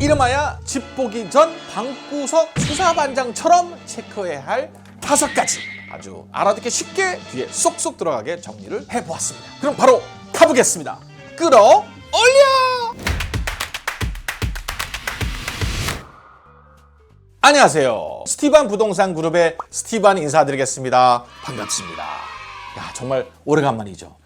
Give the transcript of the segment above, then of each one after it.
이름하여 집 보기 전 방구석 수사반장처럼 체크해야 할 5가지 아주 알아듣기 쉽게 귀에 쏙쏙 들어가게 정리를 해보았습니다. 그럼 바로 가보겠습니다. 끌어올려! 안녕하세요. 스티반 부동산 그룹의 스티반 인사드리겠습니다. 반갑습니다. 야, 정말 오래간만이죠.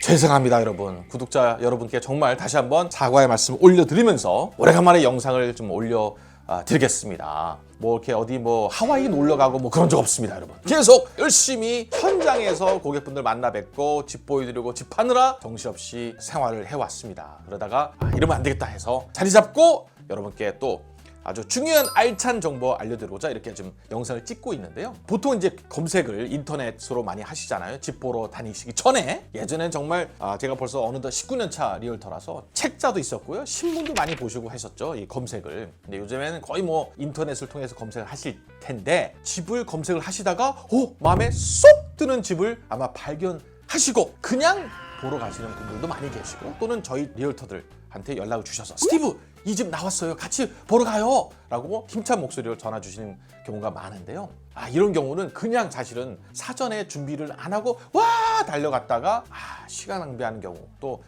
죄송합니다, 여러분. 구독자 여러분께 정말 다시 한번 사과의 말씀 올려드리면서 오래간만에 영상을 좀 올려드리겠습니다. 뭐 이렇게 어디 뭐 하와이 놀러 가고 뭐 그런 적 없습니다, 여러분. 계속 열심히 현장에서 고객분들 만나 뵙고 집 보여드리고 집 파느라 정신없이 생활을 해왔습니다. 그러다가 이러면 안 되겠다 해서 자리 잡고 여러분께 또 아주 중요한 알찬 정보 알려드리고자 이렇게 좀 영상을 찍고 있는데요. 보통 이제 검색을 인터넷으로 많이 하시잖아요. 집 보러 다니시기 전에. 예전엔 정말 제가 벌써 어느덧 19년 차 리얼터라서 책자도 있었고요. 신문도 많이 보시고 하셨죠, 이 검색을. 근데 요즘에는 거의 뭐 인터넷을 통해서 검색을 하실 텐데 집을 검색을 하시다가 마음에 쏙 드는 집을 아마 발견하시고 그냥 보러 가시는 분들도 많이 계시고 또는 저희 리얼터들한테 연락을 주셔서 스티브 이 집 나왔어요, 같이 보러 가요 라고 힘찬 목소리를 전화 주시는 경우가 많은데요. 이런 경우는 그냥 사실은 사전에 준비를 안 하고 와 달려갔다가 시간 낭비하는 경우 또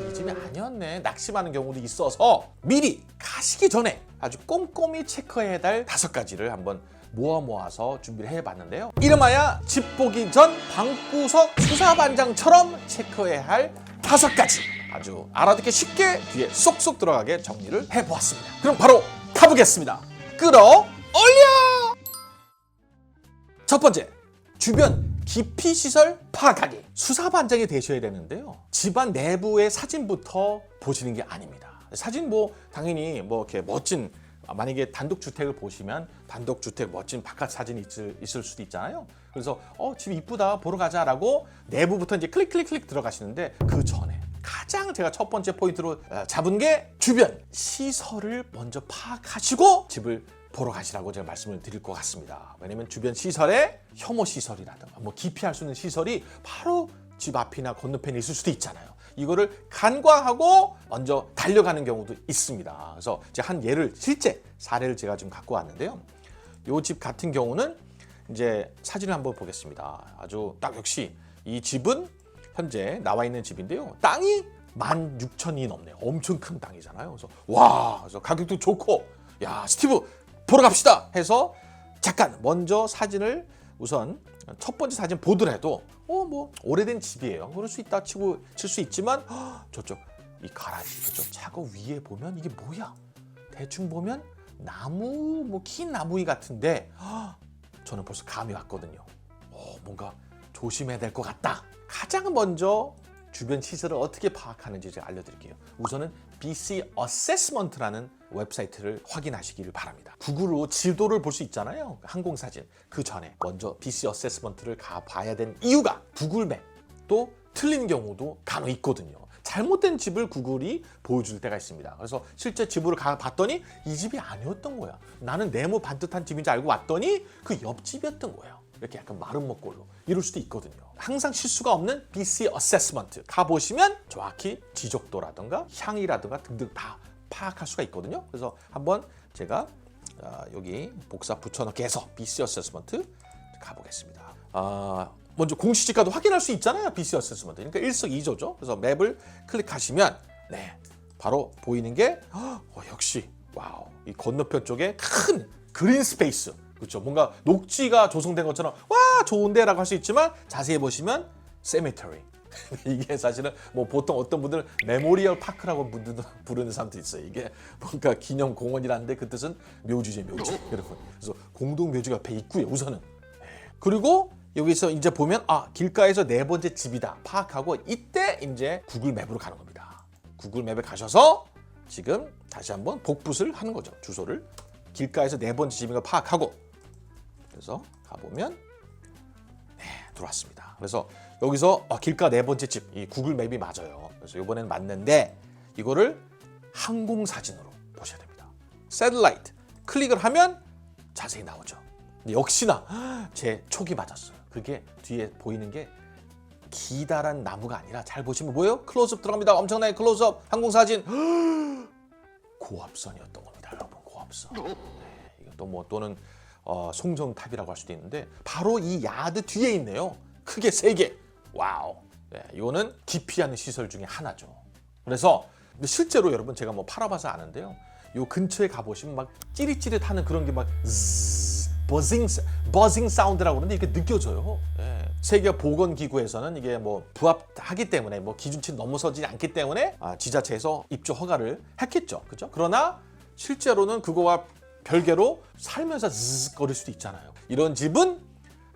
이 집이 아니었네 낙심하는 경우도 있어서 미리 가시기 전에 아주 꼼꼼히 체크해야 할 5가지를 한번 모아서 준비를 해봤는데요. 이름하여 집 보기 전 방구석 수사반장처럼 체크해야 할 5가지 아주 알아듣기 쉽게 귀에 쏙쏙 들어가게 정리를 해보았습니다. 그럼 바로 가보겠습니다. 끌어올려! 첫 번째, 주변 기피시설 파악하기. 수사반장이 되셔야 되는데요. 집안 내부의 사진부터 보시는 게 아닙니다. 사진 뭐 당연히 뭐 이렇게 멋진 만약에 단독주택을 보시면 단독주택 멋진 바깥 사진이 있을 수도 있잖아요. 그래서 집 이쁘다 보러 가자라고 내부부터 이제 클릭 들어가시는데 그 전에 가장 제가 첫 번째 포인트로 잡은 게 주변 시설을 먼저 파악하시고 집을 보러 가시라고 제가 말씀을 드릴 것 같습니다. 왜냐면 주변 시설에 혐오 시설이라든가 뭐 기피할 수 있는 시설이 바로 집 앞이나 건너편에 있을 수도 있잖아요. 이거를 간과하고 먼저 달려가는 경우도 있습니다. 그래서 제가 한 실제 사례를 제가 좀 갖고 왔는데요. 이 집 같은 경우는 이제 사진을 한번 보겠습니다. 아주 딱 역시 이 집은 현재 나와 있는 집인데요. 땅이 16,000이 넘네요. 엄청 큰 땅이잖아요. 그래서 그래서 가격도 좋고 야 스티브 보러 갑시다 해서 잠깐 먼저 사진을 우선 첫 번째 사진 보더라도 뭐 오래된 집이에요. 그럴 수 있다 칠 수 있지만 저쪽 이 가라지 저쪽 차고 위에 보면 이게 뭐야? 대충 보면 나무 뭐 긴 나무이 같은데 저는 벌써 감이 왔거든요. 뭔가 조심해야 될 것 같다. 가장 먼저 주변 시설을 어떻게 파악하는지 제가 알려드릴게요. 우선은 BC Assessment라는 웹사이트를 확인하시기를 바랍니다. 구글로 지도를 볼 수 있잖아요. 항공사진. 그 전에 먼저 BC Assessment를 가봐야 되는 이유가 구글맵도 틀린 경우도 간혹 있거든요. 잘못된 집을 구글이 보여줄 때가 있습니다. 그래서 실제 집으로 가봤더니 이 집이 아니었던 거야. 나는 네모 반듯한 집인 줄 알고 왔더니 그 옆집이었던 거야. 이렇게 약간 마른 먹골로 이럴 수도 있거든요. 항상 실수가 없는 BC Assessment 가보시면 정확히 지적도라든가 향이라든가 등등 다 파악할 수가 있거든요. 그래서 한번 제가 여기 복사 붙여넣기 해서 BC Assessment 가보겠습니다. 먼저 공시지가도 확인할 수 있잖아요. BC Assessment. 그러니까 일석이조죠. 그래서 맵을 클릭하시면 바로 보이는 게 역시 와우 이 건너편 쪽에 큰 그린 스페이스 그렇죠. 뭔가 녹지가 조성된 것처럼 와 좋은데라고 할 수 있지만 자세히 보시면 cemetery 이게 사실은 뭐 보통 어떤 분들은 메모리얼 파크라고 부르는 사람도 있어요. 이게 뭔가 기념 공원이라는데 그 뜻은 묘지죠, 묘지. 그래서 공동 묘지가 옆에 있고요. 우선은 그리고 여기서 이제 보면 길가에서 4번째 집이다 파악하고 이때 이제 구글 맵으로 가는 겁니다. 구글 맵에 가셔서 지금 다시 한번 복붙을 하는 거죠. 주소를 길가에서 4번째 집인 걸 파악하고 그래서 가보면 들어왔습니다. 그래서 여기서 길가 4번째 집 이 구글 맵이 맞아요. 그래서 이번에는 맞는데 이거를 항공사진으로 보셔야 됩니다. 새틀라이트 클릭을 하면 자세히 나오죠. 근데 역시나 제 촉이 맞았어요. 그게 뒤에 보이는 게 기다란 나무가 아니라 잘 보시면 뭐예요? 클로즈업 들어갑니다. 엄청나게 클로즈업 항공사진 고압선이었던 겁니다. 없어. 네, 이것도 뭐 또는 송정탑이라고 할 수도 있는데 바로 이 야드 뒤에 있네요. 크게 3개. 와우. 네, 이거는 기피하는 시설 중에 하나죠. 그래서 실제로 여러분 제가 뭐 팔아봐서 아는데요. 요 근처에 가보시면 막 찌릿찌릿하는 그런 게 막 버징 사운드라고 그러는데 이게 느껴져요. 예. 세계 보건기구에서는 이게 뭐 부합하기 때문에 뭐 기준치 넘어서지 않기 때문에 지자체에서 입주 허가를 했겠죠. 그죠? 그러나 실제로는 그거와 별개로 살면서 거릴 수도 있잖아요. 이런 집은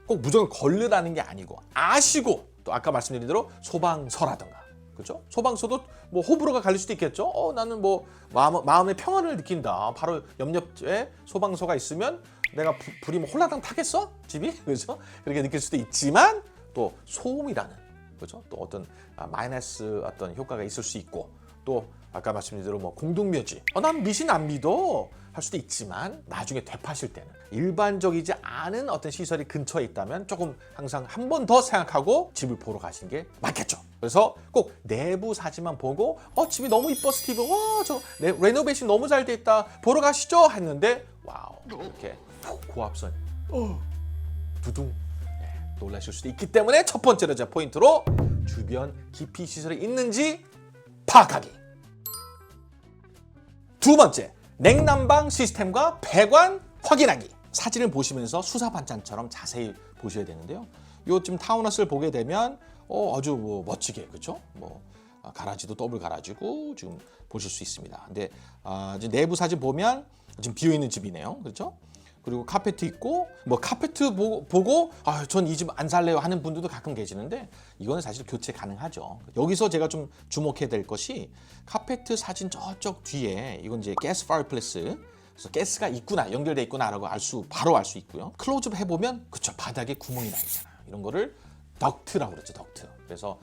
꼭 무조건 걸르라는 게 아니고 아시고 또 아까 말씀드린 대로 소방서라든가 그죠? 소방서도 뭐 호불호가 갈릴 수도 있겠죠. 나는 뭐 마음의 평안을 느낀다. 바로 옆옆에 소방서가 있으면 내가 불이 뭐 홀라당 타겠어? 집이? 그죠? 그렇게 느낄 수도 있지만 또 소음이라는 그죠? 또 어떤 마이너스 어떤 효과가 있을 수 있고 또 아까 말씀드린 대로 뭐 공동묘지. 난 미신 안 믿어. 할 수도 있지만 나중에 되파실 때는 일반적이지 않은 어떤 시설이 근처에 있다면 조금 항상 한 번 더 생각하고 집을 보러 가시는 게 맞겠죠. 그래서 꼭 내부 사진만 보고 집이 너무 이뻐 스티브. 저 레노베이션 너무 잘 돼 있다. 보러 가시죠 했는데 와우 이렇게 고압선 두둥 놀라실 수도 있기 때문에 첫 번째로 제 포인트로 주변 기피 시설이 있는지 파악하기. 두 번째, 냉난방 시스템과 배관 확인하기. 사진을 보시면서 수사 반찬처럼 자세히 보셔야 되는데요. 요 지금 타운하우스를 보게 되면 아주 뭐 멋지게 그렇죠? 뭐 가라지도 더블 가라지고 지금 보실 수 있습니다. 근데 이제 내부 사진 보면 지금 비어 있는 집이네요. 그렇죠? 그리고 카페트 있고 뭐 카페트 보고 전 이 집 안 살래요 하는 분들도 가끔 계시는데 이거는 사실 교체 가능하죠. 여기서 제가 좀 주목해야 될 것이 카페트 사진 저쪽 뒤에 이건 이제 가스 파이어플레이스 그래서 가스가 있구나 연결돼 있구나라고 바로 알 수 있고요. 클로즈업 해보면 그쵸 바닥에 구멍이 나 있잖아요. 이런 거를 덕트라고 그러죠. 덕트. 그래서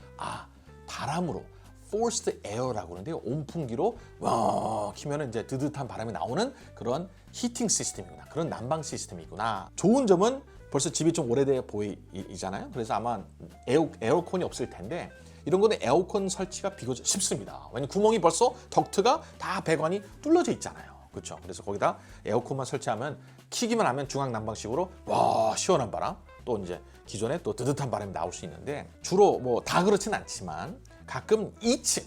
바람으로 forced air라고 그러는데 온풍기로 와 키면은 이제 뜨뜻한 바람이 나오는 그런 히팅 시스템이구나. 그런 난방 시스템이구나. 좋은 점은 벌써 집이 좀 오래돼 보이잖아요. 그래서 아마 에어컨이 없을 텐데 이런 거는 에어컨 설치가 비교적 쉽습니다. 왜냐면 구멍이 벌써 덕트가 다 배관이 뚫려져 있잖아요. 그렇죠. 그래서 거기다 에어컨만 설치하면 키기만 하면 중앙 난방식으로 와 시원한 바람 또 이제 기존에 또 뜨뜻한 바람이 나올 수 있는데 주로 뭐 다 그렇진 않지만 가끔 2층,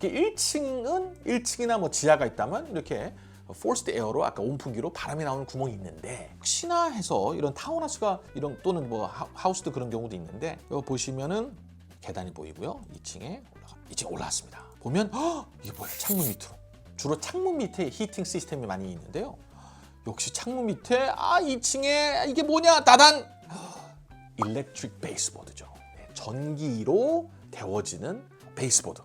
1층이나 뭐 지하가 있다면 이렇게 forced air로 아까 온풍기로 바람이 나오는 구멍이 있는데 혹시나 해서 이런 타운하우스가 이런 또는 뭐 하우스도 그런 경우도 있는데 여기 보시면은 계단이 보이고요. 2층에 올라왔습니다. 보면 이게 뭐야? 창문 밑으로. 주로 창문 밑에 히팅 시스템이 많이 있는데요. 역시 창문 밑에 2층에 이게 뭐냐? 따단 일렉트릭 베이스보드죠. 전기로 데워지는 베이스보드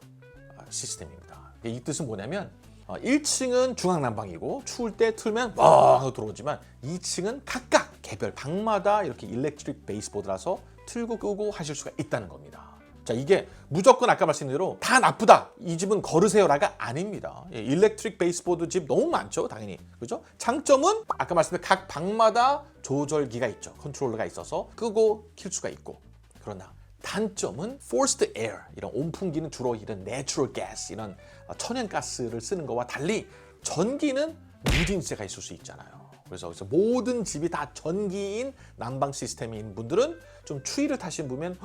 시스템입니다. 이 뜻은 뭐냐면 1층은 중앙난방이고 추울 때 틀면 하고 들어오지만 2층은 각각 개별 방마다 이렇게 일렉트릭 베이스보드라서 틀고 끄고 하실 수가 있다는 겁니다. 자 이게 무조건 아까 말씀드린 대로 다 나쁘다 이 집은 거르세요라가 아닙니다. 일렉트릭 베이스보드 집 너무 많죠 당연히 그죠? 장점은 아까 말씀드린 각 방마다 조절기가 있죠. 컨트롤러가 있어서 끄고 킬 수가 있고 그러나 단점은 forced air 이런 온풍기는 주로 이런 natural gas 이런 천연가스를 쓰는 거와 달리 전기는 누진세가 있을 수 있잖아요. 그래서 모든 집이 다 전기인 난방 시스템인 분들은 좀 추위를 타신 분면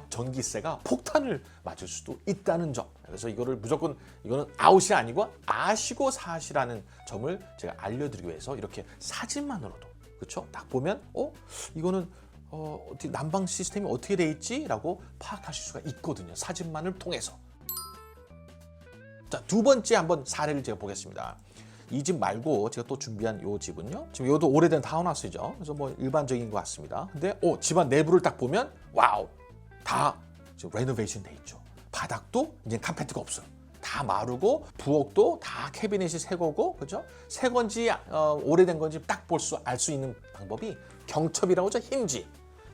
전기세가 폭탄을 맞을 수도 있다는 점. 그래서 이거를 무조건 이거는 아웃이 아니고 아시고 사시라는 점을 제가 알려드리기 위해서 이렇게 사진만으로도 그렇죠? 딱 보면 이거는 어떻게 난방 시스템이 어떻게 돼 있지? 라고 파악하실 수가 있거든요. 사진만을 통해서. 자, 두 번째 한번 사례를 제가 보겠습니다. 이 집 말고 제가 또 준비한 이 집은요. 지금 이것도 오래된 타운하우스죠. 그래서 뭐 일반적인 것 같습니다. 근데 집안 내부를 딱 보면 와우, 다 지금 레노베이션 돼 있죠. 바닥도 이제 카페트가 없어요. 다 마르고 부엌도 다 캐비넷이 새 거고 그죠? 새 건지 오래된 건지 딱 알 수 있는 방법이 경첩이라고 하죠. 힌지.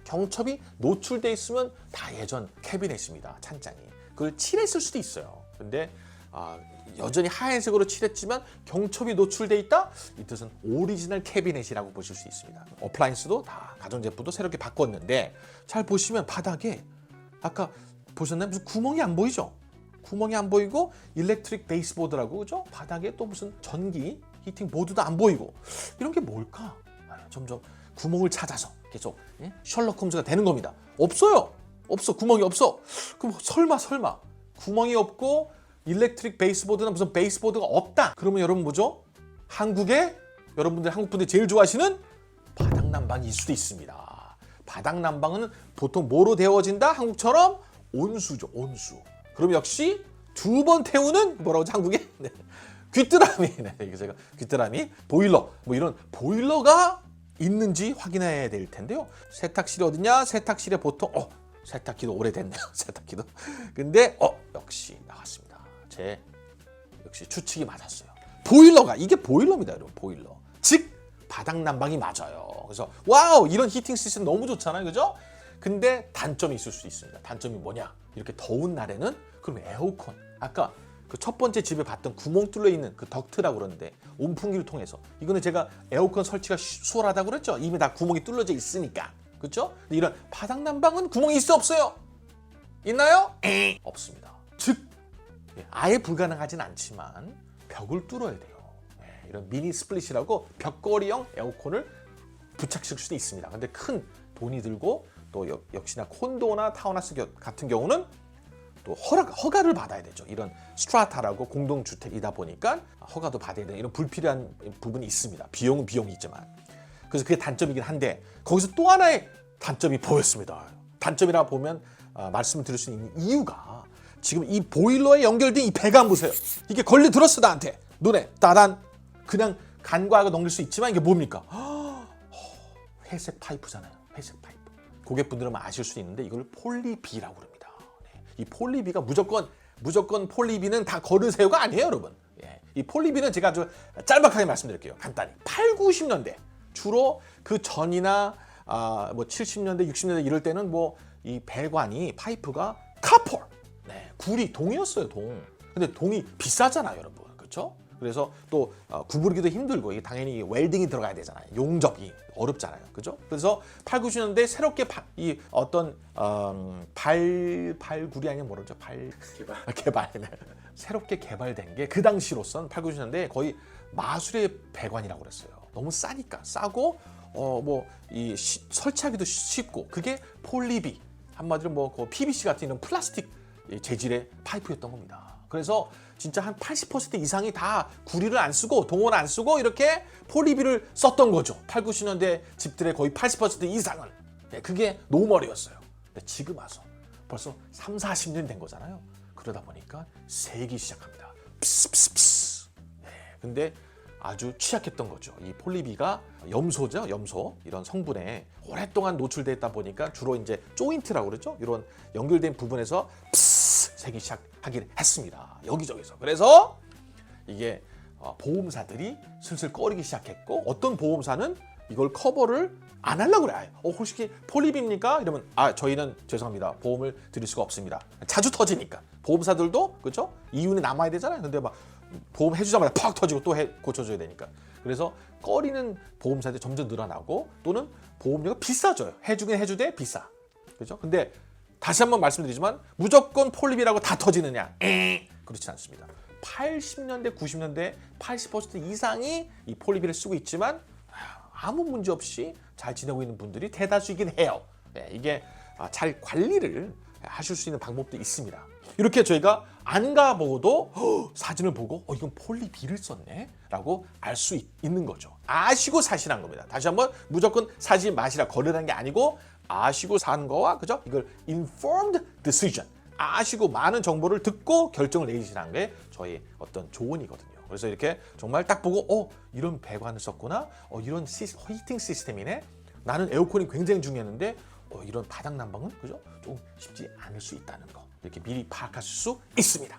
경첩이 노출돼 있으면 다 예전 캐비넷입니다. 찬장이. 그걸 칠했을 수도 있어요. 근데 여전히 하얀색으로 칠했지만 경첩이 노출돼 있다? 이 뜻은 오리지널 캐비넷이라고 보실 수 있습니다. 어플라이언스도 다 가전제품도 새롭게 바꿨는데 잘 보시면 바닥에 아까 보셨나요? 무슨 구멍이 안 보이죠? 구멍이 안 보이고 일렉트릭 베이스보드라고 그죠? 바닥에 또 무슨 전기 히팅 보드도 안 보이고 이런 게 뭘까? 점점 구멍을 찾아서 계속 셜록 홈즈가 되는 겁니다. 없어요. 없어. 구멍이 없어. 그럼 설마 구멍이 없고 일렉트릭 베이스보드나 무슨 베이스보드가 없다. 그러면 여러분 뭐죠? 한국 분들이 제일 좋아하시는 바닥난방일 수도 있습니다. 바닥난방은 보통 뭐로 데워진다? 한국처럼 온수죠. 온수. 그럼 역시 두 번 태우는 뭐라고 하죠? 한국에? 네. 귀뚜라미. 네, 이게 제가 귀뚜라미, 보일러 뭐 이런 보일러가 있는지 확인해야 될 텐데요. 세탁실이 어디냐? 세탁실에 보통 세탁기도 오래됐네요. 세탁기도. 근데 역시 나왔습니다. 제 역시 추측이 맞았어요. 보일러가 이게 보일러입니다, 여러분. 보일러. 즉 바닥난방이 맞아요. 그래서 와우 이런 히팅 시스템 너무 좋잖아요, 그죠? 근데 단점이 있을 수 있습니다. 단점이 뭐냐? 이렇게 더운 날에는 그럼 에어컨 아까 그 첫 번째 집에 봤던 구멍 뚫려 있는 그 덕트라고 그러는데 온풍기를 통해서 이거는 제가 에어컨 설치가 수월하다고 그랬죠. 이미 다 구멍이 뚫려져 있으니까. 그렇죠? 이런 바닥난방은 구멍이 있어 없어요? 있나요? 없습니다. 즉 아예 불가능하진 않지만 벽을 뚫어야 돼요. 이런 미니 스플릿이라고 벽걸이형 에어컨을 부착시킬 수도 있습니다. 근데 큰 돈이 들고 또 역시나 콘도나 타운하우스 같은 경우는 또 허가를 받아야 되죠. 이런 스트라타라고 공동주택이다 보니까 허가도 받아야 되는 이런 불필요한 부분이 있습니다. 비용은 비용이지만. 그래서 그게 단점이긴 한데 거기서 또 하나의 단점이 보였습니다. 단점이라 보면 말씀을 드릴 수 있는 이유가 지금 이 보일러에 연결된 이 배관 보세요. 이게 걸려들었어 나한테. 눈에 따단. 그냥 간과하고 넘길 수 있지만 이게 뭡니까? 회색 파이프잖아요. 회색 파이프. 고객분들은 아실 수 있는데 이걸 폴리비라고 그럽니다. 이 폴리비가 무조건 폴리비는 다 걸으세요가 아니에요, 여러분. 이 폴리비는 제가 아주 짤막하게 말씀드릴게요. 간단히 8, 90년대 주로 그 전이나 뭐 70년대, 60년대 이럴 때는 뭐 이 배관이 파이프가 카폴, 구리, 동이었어요, 동. 근데 동이 비싸잖아요, 여러분. 그렇죠? 그래서 또 구부리기도 힘들고 이게 당연히 웰딩이 들어가야 되잖아요. 용접이 어렵잖아요. 그죠? 그래서 8, 90년대 새롭게 이 어떤 발구리 아니면 뭐라죠? 개발. 네. 새롭게 개발된 게 그 당시로선 8, 90년대에 거의 마술의 배관이라고 그랬어요. 너무 싸니까 싸고 뭐 이 설치하기도 쉽고 그게 폴리비 한마디로 뭐 PVC 같은 이런 플라스틱 재질의 파이프였던 겁니다. 그래서 진짜 한 80% 이상이 다 구리를 안 쓰고 동원 안 쓰고 이렇게 폴리비를 썼던 거죠. 8, 90년대 집들의 거의 80% 이상은. 그게 노멀이었어요. 근데 지금 와서 벌써 3, 40년 된 거잖아요. 그러다 보니까 새기 시작합니다. pss. 근데 아주 취약했던 거죠. 이 폴리비가 염소죠. 염소. 이런 성분에 오랫동안 노출됐다 보니까 주로 이제 조인트라고 그러죠. 이런 연결된 부분에서 새기 시작하긴 했습니다. 여기저기서. 그래서 이게 보험사들이 슬슬 꺼리기 시작했고 어떤 보험사는 이걸 커버를 안 하려고 그래. 혹시 폴리비입니까? 이러면 저희는 죄송합니다. 보험을 드릴 수가 없습니다. 자주 터지니까. 보험사들도 그렇죠? 이윤이 남아야 되잖아요. 근데 막 보험 해주자마자 팍 터지고 또 고쳐줘야 되니까. 그래서 꺼리는 보험사들이 점점 늘어나고 또는 보험료가 비싸져요. 해주긴 해주되 비싸. 그렇죠? 근데 다시 한번 말씀드리지만 무조건 폴리비라고 다 터지느냐? 그렇지 않습니다. 80년대, 90년대 80% 이상이 이 폴리비를 쓰고 있지만 아무 문제 없이 잘 지내고 있는 분들이 대다수이긴 해요. 이게 잘 관리를 하실 수 있는 방법도 있습니다. 이렇게 저희가 안 가보고도 사진을 보고 이건 폴리비를 썼네 라고 알 수 있는 거죠. 아시고 사시란 겁니다. 다시 한번 무조건 사지 마시라 거르라는 게 아니고 아시고 산 거와 그죠? 이걸 informed decision. 아시고 많은 정보를 듣고 결정을 내리시라는 게 저희 어떤 조언이거든요. 그래서 이렇게 정말 딱 보고 이런 배관을 썼구나. 이런 히팅 시스템이네. 나는 에어컨이 굉장히 중요했는데 이런 바닥 난방은 그죠? 좀 쉽지 않을 수 있다는 거. 이렇게 미리 파악하실 수 있습니다.